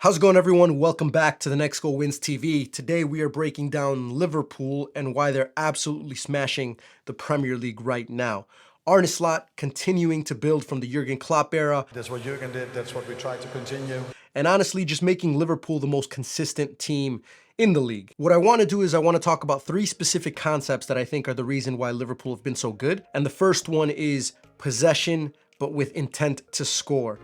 How's it going, everyone? Welcome back to the Next Goal Wins TV. Today we are breaking down Liverpool and why they're absolutely smashing the Premier League right now. Arne continuing to build from the Jurgen Klopp era. That's what Jurgen did, that's what we try to continue. And honestly, just making Liverpool the most consistent team in the league. What I want to do is I want to talk about three specific concepts that I think are the reason why Liverpool have been so good. And the first one is possession, but with intent to score.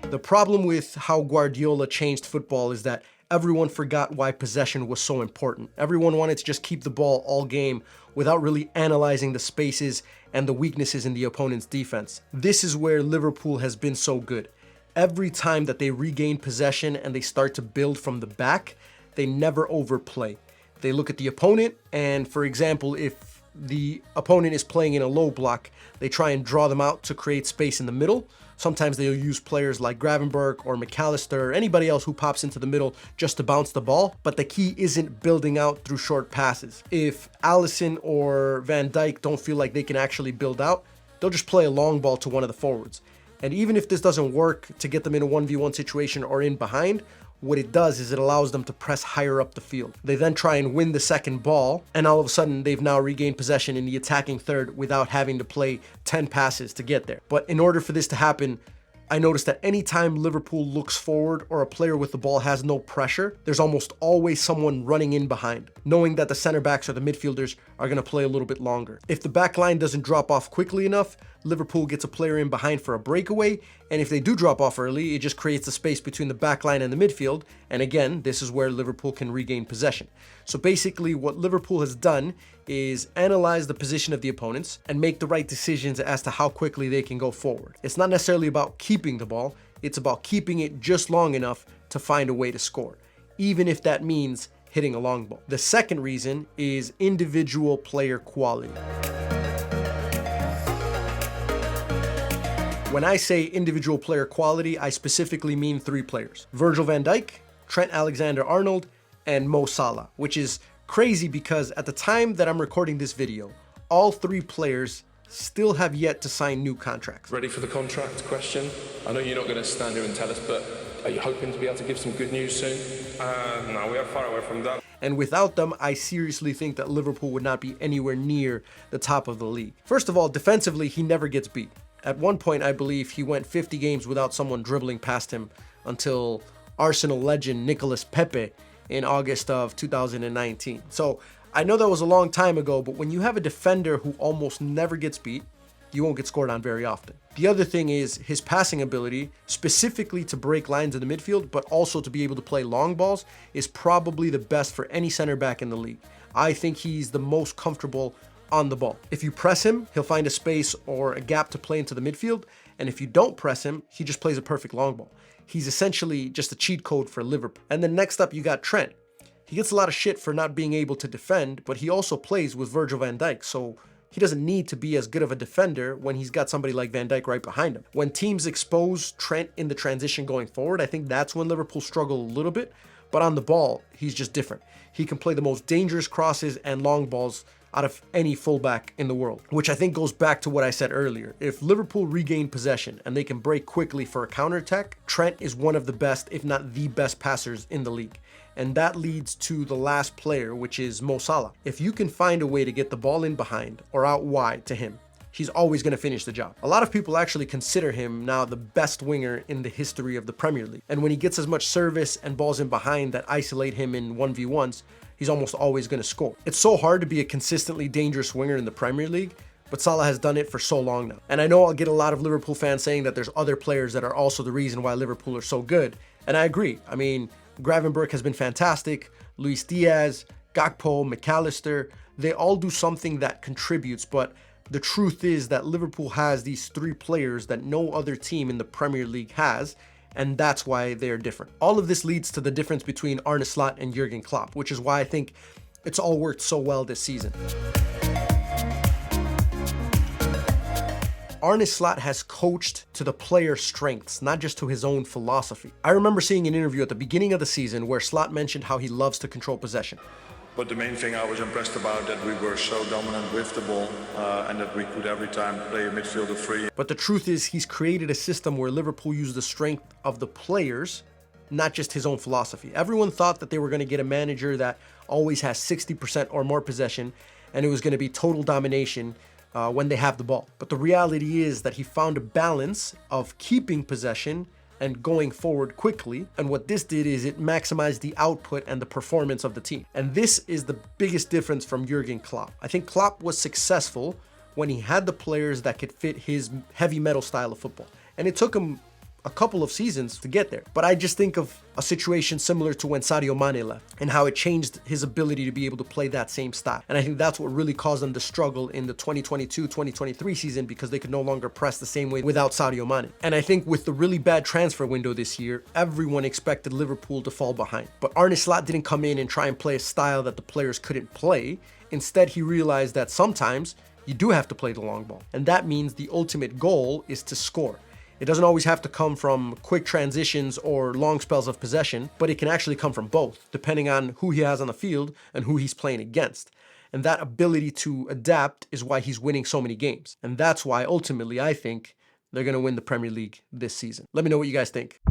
The problem with how Guardiola changed football is that everyone forgot why possession was so important. Everyone wanted to just keep the ball all game without really analyzing the spaces and the weaknesses in the opponent's defense. This is where Liverpool has been so good. Every time that they regain possession and they start to build from the back, they never overplay. They look at the opponent and, for example, if the opponent is playing in a low block, they try and draw them out to create space in the middle. Sometimes they'll use players like Gravenberch or McAllister or anybody else who pops into the middle just to bounce the ball. But the key isn't building out through short passes. If Alisson or Van Dijk don't feel like they can actually build out, they'll just play a long ball to one of the forwards. And even if this doesn't work to get them in a 1v1 situation or in behind, what it does is it allows them to press higher up the field. They then try and win the second ball, and all of a sudden they've now regained possession in the attacking third without having to play 10 passes to get there. But in order for this to happen, I noticed that anytime Liverpool looks forward or a player with the ball has no pressure, there's almost always someone running in behind, knowing that the center backs or the midfielders are going to play a little bit longer. If the back line doesn't drop off quickly enough, Liverpool gets a player in behind for a breakaway, and if they do drop off early, it just creates a space between the back line and the midfield, and again, this is where Liverpool can regain possession. So basically, what Liverpool has done is analyze the position of the opponents and make the right decisions as to how quickly they can go forward. It's not necessarily about keeping the ball, it's about keeping it just long enough to find a way to score, even if that means hitting a long ball. The second reason is individual player quality. When I say individual player quality, I specifically mean three players: Virgil van Dijk, Trent Alexander-Arnold, and Mo Salah, which is crazy because at the time that I'm recording this video, all three players still have yet to sign new contracts. Ready for the contract question? I know you're not going to stand here and tell us, but are you hoping to be able to give some good news soon? No, we are far away from that. And without them, I seriously think that Liverpool would not be anywhere near the top of the league. First of all, defensively, he never gets beat. At one point, I believe he went 50 games without someone dribbling past him until Arsenal legend Nicolas Pepe in August of 2019. So I know that was a long time ago, but when you have a defender who almost never gets beat, you won't get scored on very often. The other thing is his passing ability, specifically to break lines in the midfield, but also to be able to play long balls, is probably the best for any center back in the league. I think he's the most comfortable on the ball. If you press him, he'll find a space or a gap to play into the midfield, and if you don't press him, he just plays a perfect long ball. He's essentially just a cheat code for Liverpool. And then next up, you got Trent. He gets a lot of shit for not being able to defend, but he also plays with Virgil van Dijk, so he doesn't need to be as good of a defender when he's got somebody like Van Dijk right behind him. When teams expose Trent in the transition going forward, I think that's when Liverpool struggle a little bit, but on the ball, he's just different. He can play the most dangerous crosses and long balls out of any fullback in the world, which I think goes back to what I said earlier. If Liverpool regain possession and they can break quickly for a counterattack, Trent is one of the best, if not the best passers in the league. And that leads to the last player, which is Mo Salah. If you can find a way to get the ball in behind or out wide to him, he's always going to finish the job. A lot of people actually consider him now the best winger in the history of the Premier League. And when he gets as much service and balls in behind that isolate him in 1v1s, he's almost always going to score. It's so hard to be a consistently dangerous winger in the Premier League, but Salah has done it for so long now. And I know I'll get a lot of Liverpool fans saying that there's other players that are also the reason why Liverpool are so good. And I agree. I mean, Gravenberch has been fantastic. Luis Diaz, Gakpo, McAllister, they all do something that contributes, but the truth is that Liverpool has these three players that no other team in the Premier League has, and that's why they're different. All of this leads to the difference between Arne and Jurgen Klopp, which is why I think it's all worked so well this season. Arne has coached to the player's strengths, not just to his own philosophy. I remember seeing an interview at the beginning of the season where Slot mentioned how he loves to control possession. But the main thing I was impressed about that we were so dominant with the ball and that we could every time play a midfielder free. But the truth is he's created a system where Liverpool used the strength of the players, not just his own philosophy. Everyone thought that they were going to get a manager that always has 60% or more possession, and it was going to be total domination when they have the ball. But the reality is that he found a balance of keeping possession and going forward quickly. And what this did is it maximized the output and the performance of the team. And this is the biggest difference from Jurgen Klopp. I think Klopp was successful when he had the players that could fit his heavy metal style of football. And it took him a couple of seasons to get there. But I just think of a situation similar to when Sadio Mane left and how it changed his ability to be able to play that same style. And I think that's what really caused them to struggle in the 2022-2023 season, because they could no longer press the same way without Sadio Mane. And I think with the really bad transfer window this year, everyone expected Liverpool to fall behind. But Arne Slot didn't come in and try and play a style that the players couldn't play. Instead, he realized that sometimes you do have to play the long ball. And that means the ultimate goal is to score. It doesn't always have to come from quick transitions or long spells of possession, but it can actually come from both, depending on who he has on the field and who he's playing against. And that ability to adapt is why he's winning so many games. And that's why ultimately I think they're going to win the Premier League this season. Let me know what you guys think.